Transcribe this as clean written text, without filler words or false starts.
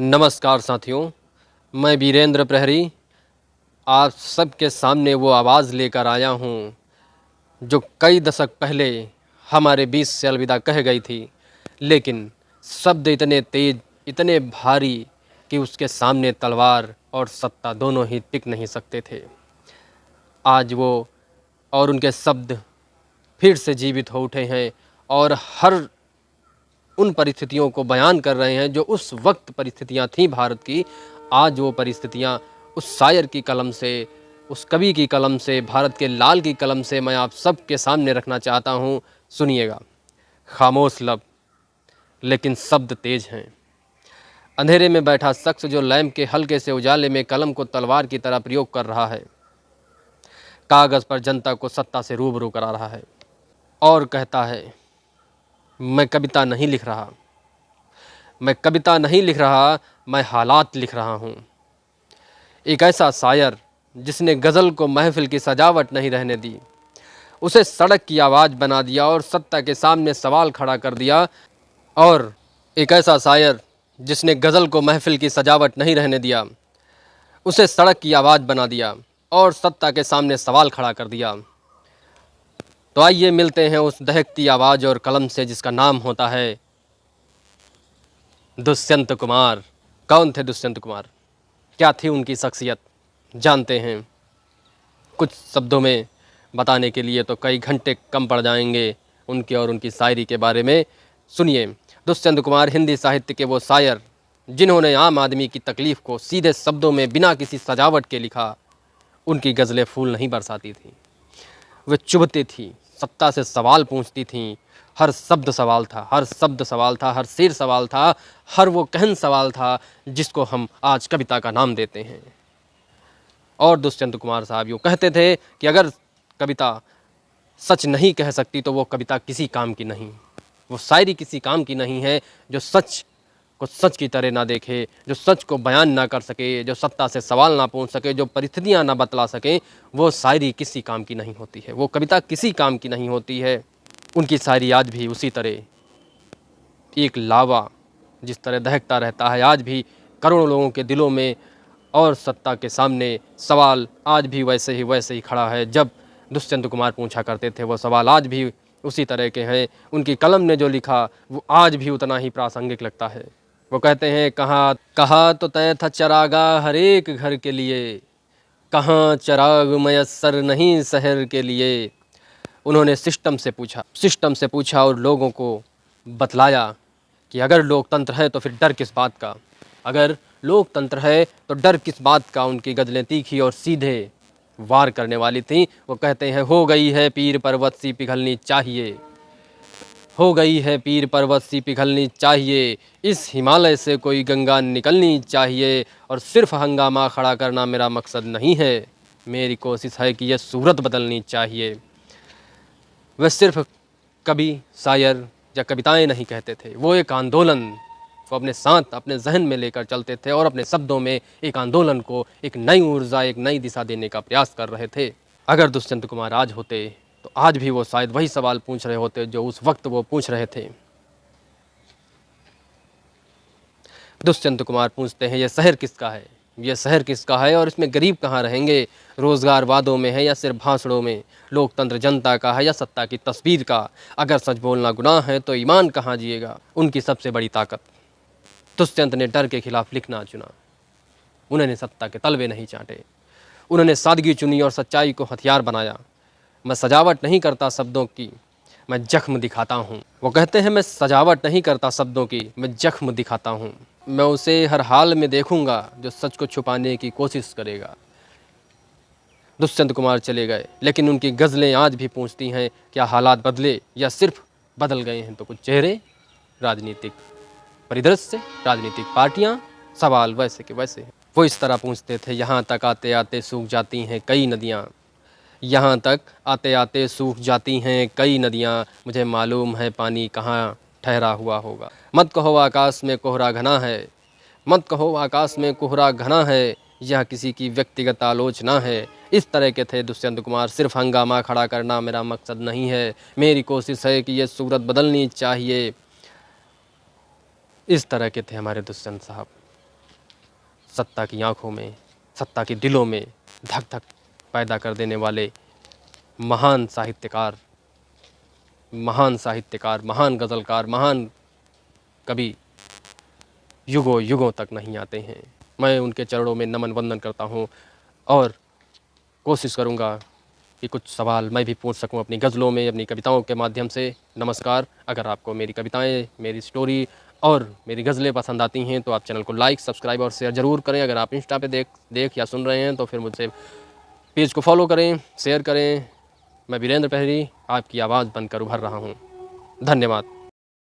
नमस्कार साथियों, मैं वीरेंद्र प्रहरी आप सबके सामने वो आवाज़ लेकर आया हूँ जो कई दशक पहले हमारे बीच से अलविदा कह गई थी, लेकिन शब्द इतने तेज, इतने भारी कि उसके सामने तलवार और सत्ता दोनों ही टिक नहीं सकते थे। आज वो और उनके शब्द फिर से जीवित हो उठे हैं और हर उन परिस्थितियों को बयान कर रहे हैं जो उस वक्त परिस्थितियां थीं भारत की। आज वो परिस्थितियां उस शायर की कलम से, उस कवि की कलम से, भारत के लाल की कलम से मैं आप सबके सामने रखना चाहता हूं। सुनिएगा। खामोश लब लेकिन शब्द तेज हैं। अंधेरे में बैठा शख्स जो लैंप के हल्के से उजाले में कलम को तलवार की तरह प्रयोग कर रहा है, कागज पर जनता को सत्ता से रूबरू करा रहा है और कहता है, मैं कविता नहीं लिख रहा, मैं कविता नहीं लिख रहा, मैं हालात लिख रहा हूँ। एक ऐसा शायर जिसने गज़ल को महफिल की सजावट नहीं रहने दी, उसे सड़क की आवाज़ बना दिया और सत्ता के सामने सवाल खड़ा कर दिया। और एक ऐसा शायर जिसने गज़ल को महफिल की सजावट नहीं रहने दिया, उसे सड़क की आवाज़ बना दिया और सत्ता के सामने सवाल खड़ा कर दिया। तो आइए मिलते हैं उस दहकती आवाज़ और कलम से जिसका नाम होता है दुष्यंत कुमार। कौन थे दुष्यंत कुमार? क्या थी उनकी शख्सियत? जानते हैं। कुछ शब्दों में बताने के लिए तो कई घंटे कम पड़ जाएंगे उनके और उनकी शायरी के बारे में। सुनिए, दुष्यंत कुमार हिंदी साहित्य के वो शायर जिन्होंने आम आदमी की तकलीफ़ को सीधे शब्दों में बिना किसी सजावट के लिखा। उनकी गज़लें फूल नहीं बरसाती थीं, वे चुभती थीं, सत्ता से सवाल पूछती थीं। हर शब्द सवाल था, हर शब्द सवाल था, हर शेर सवाल था, हर वो कहन सवाल था जिसको हम आज कविता का नाम देते हैं। और दुष्यंत कुमार साहब यूँ कहते थे कि अगर कविता सच नहीं कह सकती तो वो कविता किसी काम की नहीं, वो शायरी किसी काम की नहीं है। जो सच को सच की तरह ना देखे, जो सच को बयान ना कर सके, जो सत्ता से सवाल ना पूछ सके, जो परिस्थितियाँ ना बतला सके, वो शायरी किसी काम की नहीं होती है, वो कविता किसी काम की नहीं होती है। उनकी शायरी आज भी उसी तरह एक लावा जिस तरह दहकता रहता है, आज भी करोड़ों लोगों के दिलों में, और सत्ता के सामने सवाल आज भी वैसे ही खड़ा है। जब दुष्यंत कुमार पूछा करते थे वो सवाल आज भी उसी तरह के हैं। उनकी कलम ने जो लिखा वो आज भी उतना ही प्रासंगिक लगता है। वो कहते हैं, कहाँ कहा तो तय था चरागा हर एक घर के लिए, कहाँ चराग मयस्सर नहीं शहर के लिए। उन्होंने सिस्टम से पूछा और लोगों को बतलाया कि अगर लोकतंत्र है तो फिर डर किस बात का, अगर लोकतंत्र है तो डर किस बात का। उनकी गज़लें तीखी और सीधे वार करने वाली थीं। वो कहते हैं, हो गई है पीर पर्वत सी पिघलनी चाहिए, हो गई है पीर पर्वत सी पिघलनी चाहिए, इस हिमालय से कोई गंगा निकलनी चाहिए। और सिर्फ हंगामा खड़ा करना मेरा मकसद नहीं है, मेरी कोशिश है कि यह सूरत बदलनी चाहिए। वह सिर्फ कवि, शायर या कविताएं नहीं कहते थे, वो एक आंदोलन को अपने साथ, अपने जहन में लेकर चलते थे और अपने शब्दों में एक आंदोलन को, एक नई ऊर्जा, एक नई दिशा देने का प्रयास कर रहे थे। अगर दुष्यंत कुमार आज होते तो आज भी वो शायद वही सवाल पूछ रहे होते जो उस वक्त वो पूछ रहे थे। दुष्यंत कुमार पूछते हैं, ये शहर किसका है, ये शहर किसका है और इसमें गरीब कहाँ रहेंगे, रोज़गार वादों में है या सिर्फ भाषणों में, लोकतंत्र जनता का है या सत्ता की तस्वीर का, अगर सच बोलना गुनाह है तो ईमान कहाँ जिएगा। उनकी सबसे बड़ी ताकत। दुष्यंत ने डर के खिलाफ लिखना चुना, उन्होंने सत्ता के तलवे नहीं चाटे, उन्होंने सादगी चुनी और सच्चाई को हथियार बनाया। मैं सजावट नहीं करता शब्दों की, मैं जख्म दिखाता हूँ। वो कहते हैं, मैं सजावट नहीं करता शब्दों की, मैं जख्म दिखाता हूँ। मैं उसे हर हाल में देखूंगा जो सच को छुपाने की कोशिश करेगा। दुष्यंत कुमार चले गए, लेकिन उनकी गज़लें आज भी पूछती हैं, क्या हालात बदले या सिर्फ बदल गए हैं तो कुछ चेहरे। राजनीतिक परिदृश्य, राजनीतिक पार्टियाँ, सवाल वैसे के वैसे हैं। वो इस तरह पूछते थे, यहाँ तक आते आते सूख जाती हैं कई नदियाँ, यहाँ तक आते आते सूख जाती हैं कई नदियाँ, मुझे मालूम है पानी कहाँ ठहरा हुआ होगा। मत कहो आकाश में कोहरा घना है, मत कहो आकाश में कोहरा घना है, यह किसी की व्यक्तिगत आलोचना है। इस तरह के थे दुष्यंत कुमार। सिर्फ हंगामा खड़ा करना मेरा मकसद नहीं है, मेरी कोशिश है कि यह सूरत बदलनी चाहिए। इस तरह के थे हमारे दुष्यंत साहब। सत्ता की आँखों में, सत्ता के दिलों में धक धक पैदा कर देने वाले महान साहित्यकार, महान गज़लकार, महान कवि युगों युगों तक नहीं आते हैं। मैं उनके चरणों में नमन वंदन करता हूँ और कोशिश करूँगा कि कुछ सवाल मैं भी पूछ सकूं अपनी गज़लों में, अपनी कविताओं के माध्यम से। नमस्कार। अगर आपको मेरी कविताएं, मेरी स्टोरी और मेरी गज़लें पसंद आती हैं तो आप चैनल को लाइक, सब्सक्राइब और शेयर ज़रूर करें। अगर आप इंस्टा पे देख या सुन रहे हैं तो फिर मुझसे पेज को फॉलो करें, शेयर करें। मैं वीरेंद्र पहरी आपकी आवाज़ बनकर उभर रहा हूँ। धन्यवाद।